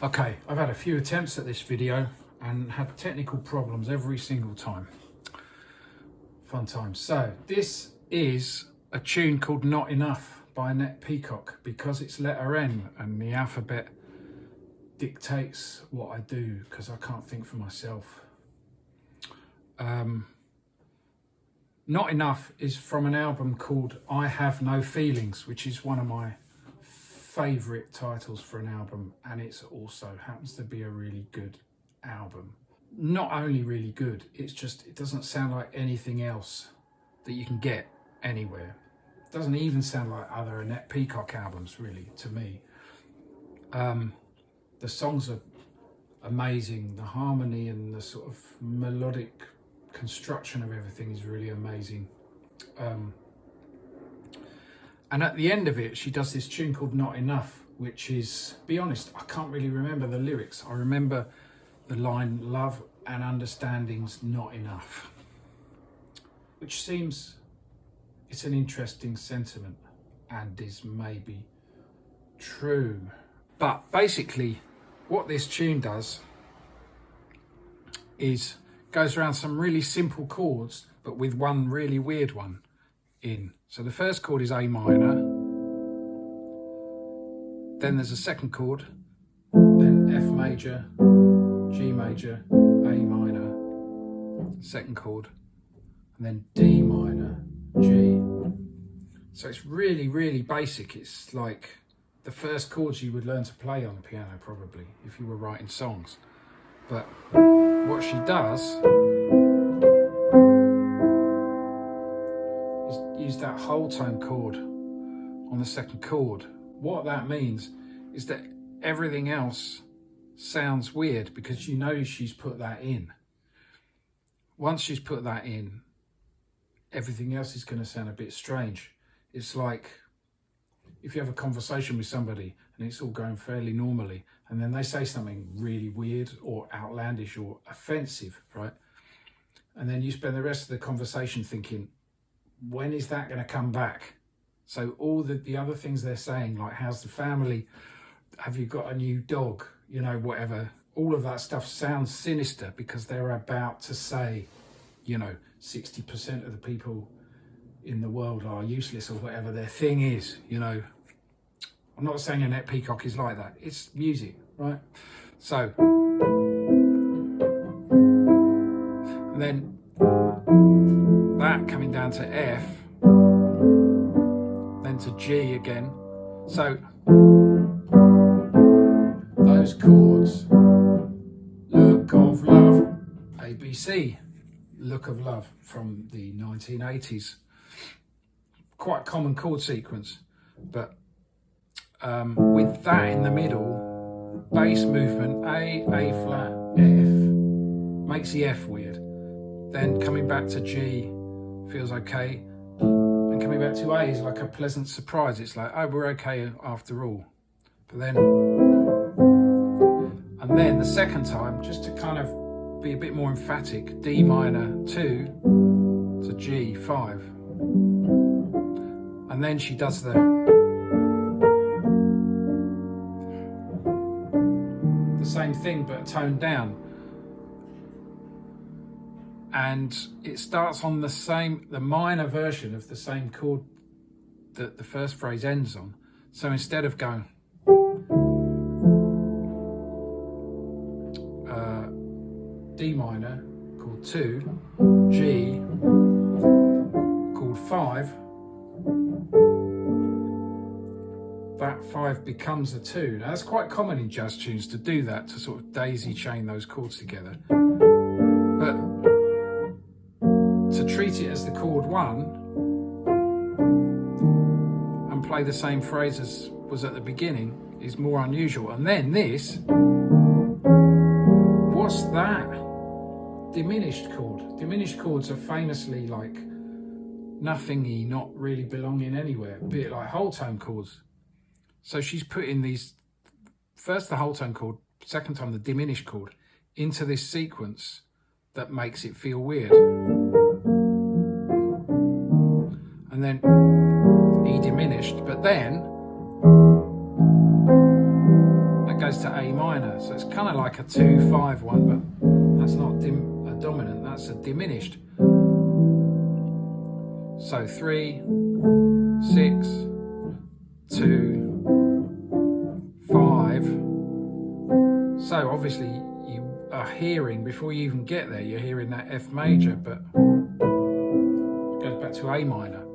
Okay, I've had a few attempts at this video and had technical problems every single time. Fun times. So this is a tune called Not Enough by Annette Peacock, because it's letter N and the alphabet dictates what I do because I can't think for myself. Not Enough is from an album called I Have No Feelings, which is one of my favourite titles for an album, and it's also happens to be a really good album. Not only really good, it doesn't sound like anything else that you can get anywhere. It doesn't even sound like other Annette Peacock albums, really, to me. The songs are amazing. The harmony and the sort of melodic construction of everything is really amazing. And at the end of it, she does this tune called Not Enough, which is, be honest, I can't really remember the lyrics. I remember the line, love and understanding's not enough, which seems, it's an interesting sentiment and is maybe true. But basically, what this tune does is goes around some really simple chords, but with one really weird one in. So the first chord is A minor, then there's a second chord, then F major, G major, A minor, second chord, and then D minor, G. So it's really, really basic. It's like the first chords you would learn to play on the piano, probably, if you were writing songs. But what she does is use that whole tone chord on the second chord. What that means is that everything else sounds weird because you know she's put that in. Once she's put that in, everything else is going to sound a bit strange. It's like if you have a conversation with somebody and it's all going fairly normally, and then they say something really weird or outlandish or offensive, right? And then you spend the rest of the conversation thinking, when is that going to come back? So all the other things they're saying, like how's the family, have you got a new dog, you know, whatever, all of that stuff sounds sinister because they're about to say, you know, 60% of the people in the world are useless or whatever their thing is, you know. I'm not saying Annette Peacock is like that. It's music, right? So, and then that coming down to F, then to G again. So those chords, Look of Love, ABC, Look of Love from the 1980s. Quite common chord sequence, but with that in the middle, bass movement, A flat, F, makes the F weird. Then coming back to G feels okay, and coming back to A is like a pleasant surprise. It's like, oh, we're okay after all. But then, and then the second time, just to kind of be a bit more emphatic, D minor 2 to G 5, and then she does the same thing but toned down, and it starts on the minor version of the same chord that the first phrase ends on. So instead of going D minor chord 2, G chord 5, that 5 becomes a 2. Now that's quite common in jazz tunes to do that, to sort of daisy chain those chords together. But to treat it as the chord 1 and play the same phrase as was at the beginning is more unusual. And then this, what's that? Diminished chord. Diminished chords are famously like nothingy, not really belonging anywhere, a bit like whole tone chords. So she's putting these, first the whole tone chord, second time the diminished chord, into this sequence that makes it feel weird. And then E diminished, but then that goes goes to A minor. So it's kind of like a 2-5 one, but that's not a dominant, that's a diminished. So 3, 6, 2, 5. So obviously you are hearing, before you even get there, you're hearing that F major, but it goes back to A minor.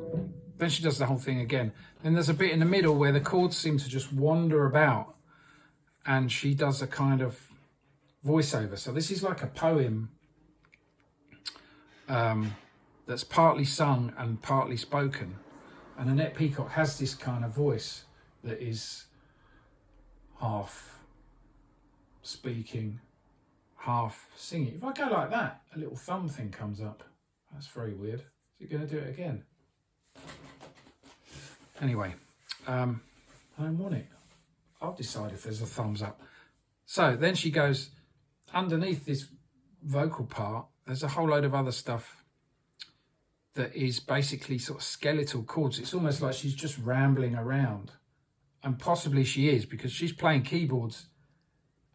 Then she does the whole thing again. Then there's a bit in the middle where the chords seem to just wander about, and she does a kind of voiceover. So this is like a poem that's partly sung and partly spoken. And Annette Peacock has this kind of voice that is half speaking, half singing. If I go like that, a little thumb thing comes up. That's very weird. Is it going to do it again? Anyway, I don't want it. I'll decide if there's a thumbs up. So then she goes, underneath this vocal part, there's a whole load of other stuff that is basically sort of skeletal chords. It's almost like she's just rambling around. And possibly she is, because she's playing keyboards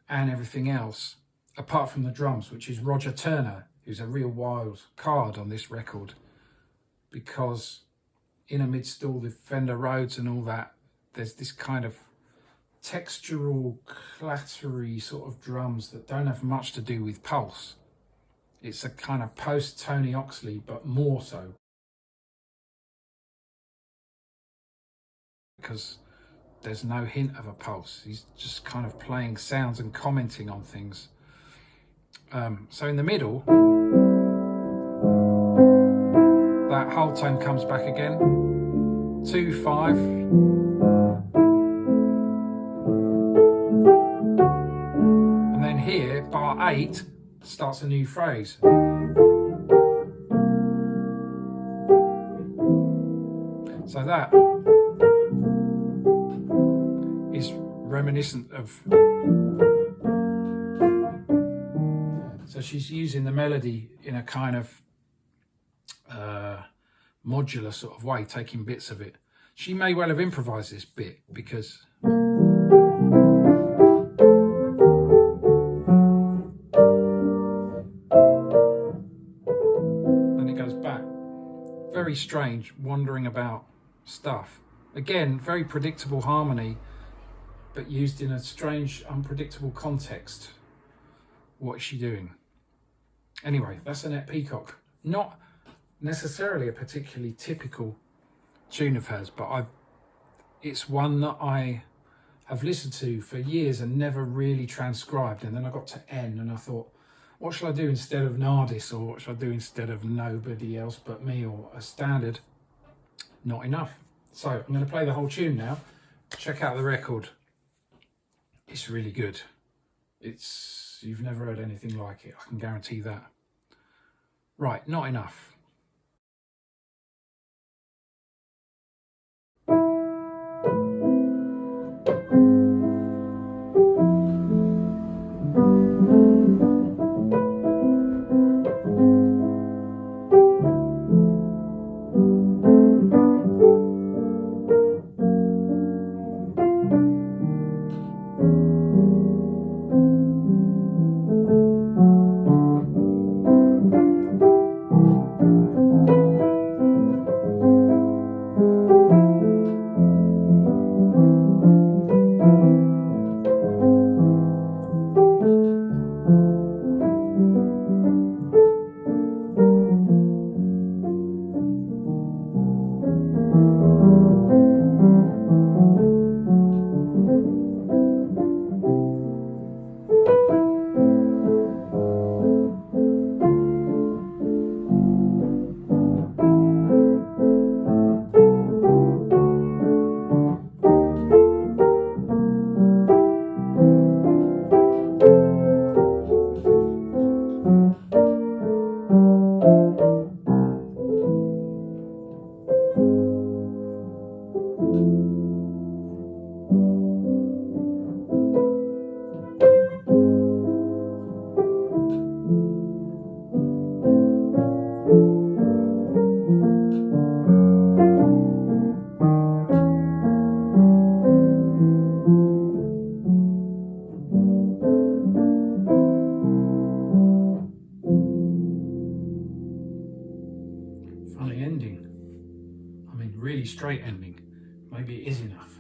and everything else, apart from the drums, which is Roger Turner, who's a real wild card on this record, because in amidst all the Fender Rhodes and all that, there's this kind of textural, clattery sort of drums that don't have much to do with pulse. It's a kind of post-Tony Oxley, but more so. Because there's no hint of a pulse. He's just kind of playing sounds and commenting on things. So in the middle, that whole tone comes back again. 2, 5. And then here, bar 8 starts a new phrase. So that is reminiscent of... So she's using the melody in a kind of modular sort of way, taking bits of it. She may well have improvised this bit, because then it goes back. Very strange, wandering about stuff. Again, very predictable harmony, but used in a strange, unpredictable context. What is she doing? Anyway, that's Annette Peacock. Not necessarily a particularly typical tune of hers, but it's one that I have listened to for years and never really transcribed. And then I got to N and I thought, what shall I do instead of Nardis, or what shall I do instead of Nobody Else But Me, or a standard? Not enough. So I'm going to play the whole tune now. Check out the record. It's really good. You've never heard anything like it, I can guarantee that. Right, Not Enough. really straight ending. Maybe it is enough.